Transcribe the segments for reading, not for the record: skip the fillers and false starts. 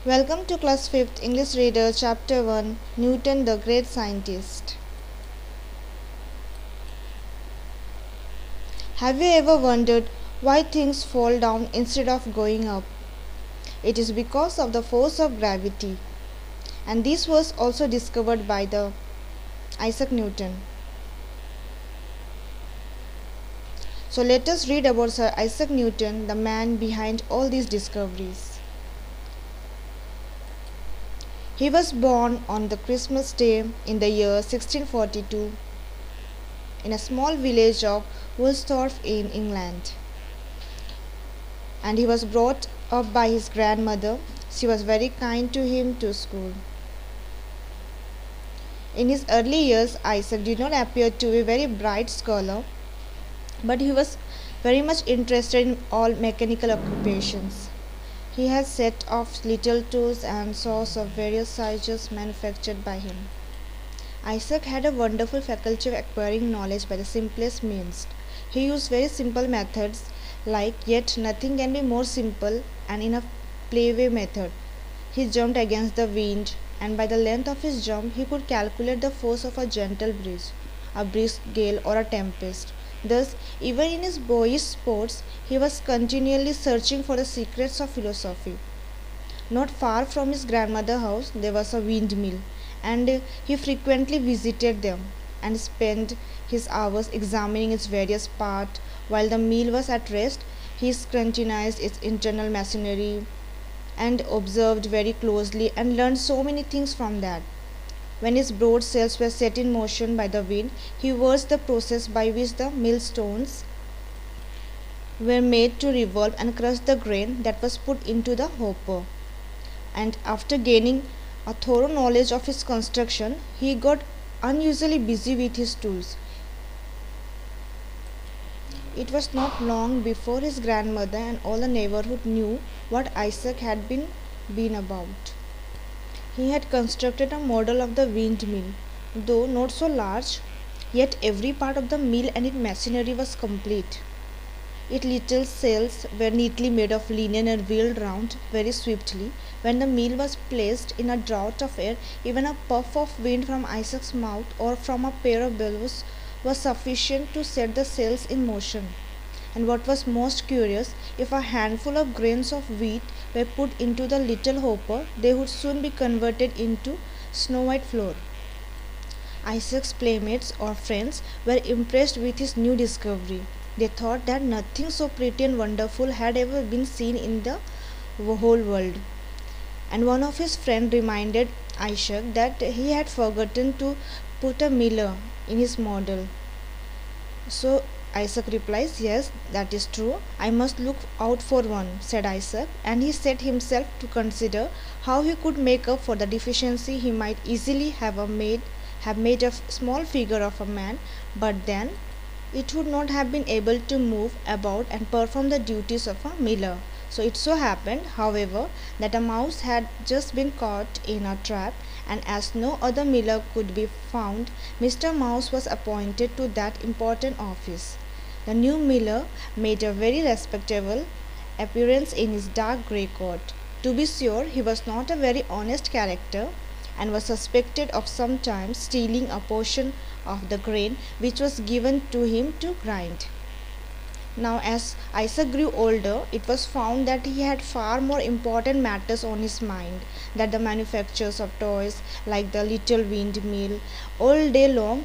Welcome to class 5th English Reader Chapter 1 Newton the Great Scientist. Have you ever wondered why things fall down instead of going up? It is because of the force of gravity. And this was also discovered by the Isaac Newton. So let us read about Sir Isaac Newton, the man behind all these discoveries. He was born on the Christmas Day in the year 1642 in a small village of Woolsthorpe in England. And he was brought up by his grandmother. She was very kind to him to school. In his early years, Isaac did not appear to be a very bright scholar, but he was very much interested in all mechanical occupations. He had set of little tools and saws of various sizes manufactured by him. Isaac had a wonderful faculty of acquiring knowledge by the simplest means. He used very simple methods, yet nothing can be more simple and in a playway method. He jumped against the wind, and by the length of his jump he could calculate the force of a gentle breeze, a brisk gale, or a tempest. Thus, even in his boyish sports, he was continually searching for the secrets of philosophy. Not far from his grandmother's house there was a windmill, and he frequently visited them and spent his hours examining its various parts. While the mill was at rest, he scrutinized its internal machinery and observed very closely and learned so many things from that. When his broad sails were set in motion by the wind, he watched the process by which the millstones were made to revolve and crush the grain that was put into the hopper. And after gaining a thorough knowledge of its construction, he got unusually busy with his tools. It was not long before his grandmother and all the neighborhood knew what Isaac had been about. He had constructed a model of the windmill, though not so large, yet every part of the mill and its machinery was complete. Its little sails were neatly made of linen and wheeled round very swiftly. When the mill was placed in a draught of air, even a puff of wind from Isaac's mouth or from a pair of bellows was sufficient to set the sails in motion. And what was most curious, if a handful of grains of wheat were put into the little hopper, they would soon be converted into snow white flour. Isaac's playmates or friends were impressed with his new discovery. They thought that nothing so pretty and wonderful had ever been seen in the whole world. And one of his friends reminded Isaac that he had forgotten to put a miller in his model. So Isaac replies, "Yes, that is true. I must look out for one," said Isaac, and he set himself to consider how he could make up for the deficiency. He might easily have made a small figure of a man, but then it would not have been able to move about and perform the duties of a miller. So it so happened, however, that a mouse had just been caught in a trap, and as no other miller could be found, Mr. Mouse was appointed to that important office. The new miller made a very respectable appearance in his dark grey coat. To be sure, he was not a very honest character, and was suspected of sometimes stealing a portion of the grain which was given to him to grind. Now, as Isaac grew older, it was found that he had far more important matters on his mind than the manufactures of toys like the little windmill. All day long,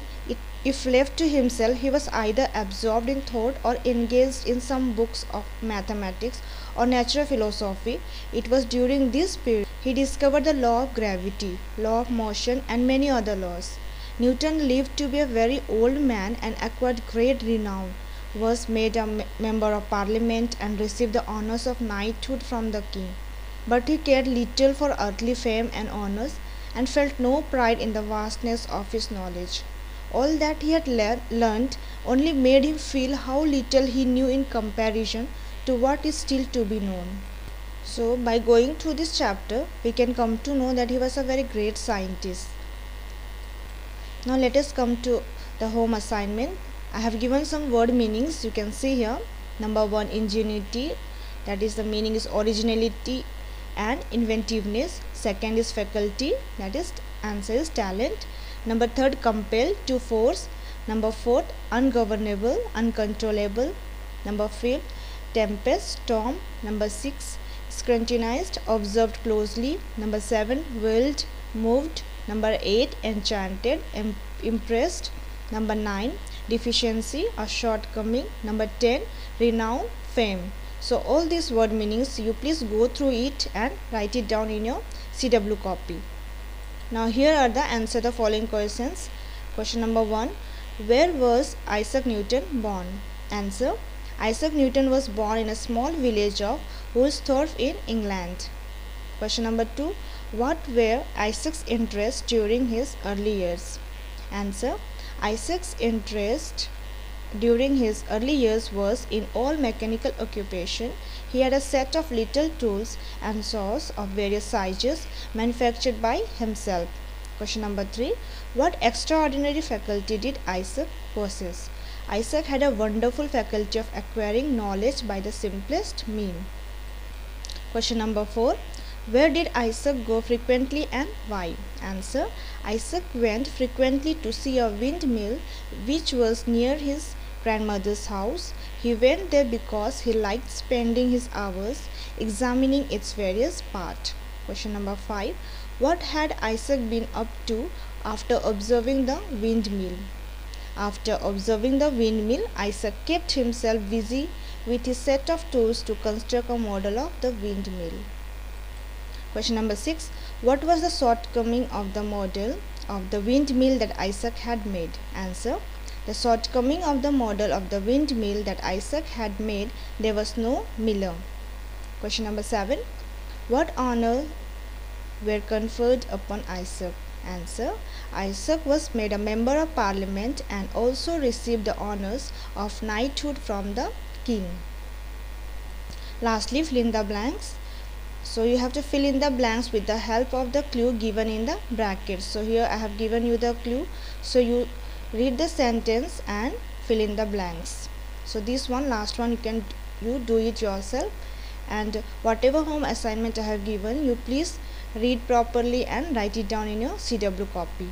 if left to himself, he was either absorbed in thought or engaged in some books of mathematics or natural philosophy. It was during this period he discovered the law of gravity, law of motion, and many other laws. Newton lived to be a very old man and acquired great renown, was made a member of parliament, and received the honors of knighthood from the king. But he cared little for earthly fame and honors, and felt no pride in the vastness of his knowledge. All that he had learnt only made him feel how little he knew in comparison to what is still to be known. So, by going through this chapter, we can come to know that he was a very great scientist. Now, let us come to the home assignment. I have given some word meanings. You can see here. Number 1, ingenuity. That is, the meaning is originality, and inventiveness. Second is faculty, that is answer is talent. Number third, compelled to force. Number fourth, ungovernable, uncontrollable. Number fifth, tempest, storm. Number six, scrutinized, observed closely. Number seven, willed, moved. Number eight, enchanted, impressed. Number nine, deficiency or shortcoming. Number 10, renown, fame. So all these word meanings, you please go through it and write it down in your CW copy. Now here are the answer the following questions. Question number 1, where was Isaac Newton born? Answer, Isaac Newton was born in a small village of Woolsthorpe in England. Question number 2, what were Isaac's interests during his early years? Answer, Isaac's interest during his early years was in all mechanical occupation. He had a set of little tools and saws of various sizes manufactured by himself. Question number 3, what extraordinary faculty did Isaac possess? Isaac had a wonderful faculty of acquiring knowledge by the simplest means. Question number 4, where did Isaac go frequently and why? Answer, Isaac went frequently to see a windmill which was near his grandmother's house. He went there because he liked spending his hours examining its various parts. Question number 5, what had Isaac been up to after observing the windmill? After observing the windmill, Isaac kept himself busy with his set of tools to construct a model of the windmill. Question number 6, what was the shortcoming of the model of the windmill that Isaac had made? Answer, the shortcoming of the model of the windmill that Isaac had made, there was no miller. Question number 7, what honor were conferred upon Isaac? Answer, Isaac was made a member of parliament and also received the honors of knighthood from the king. Lastly, fill in the blanks. So you have to fill in the blanks with the help of the clue given in the brackets. So here I have given you the clue. So you read the sentence and fill in the blanks. So this one, last one, you do it yourself, and whatever home assignment I have given, you please read properly and write it down in your CW copy.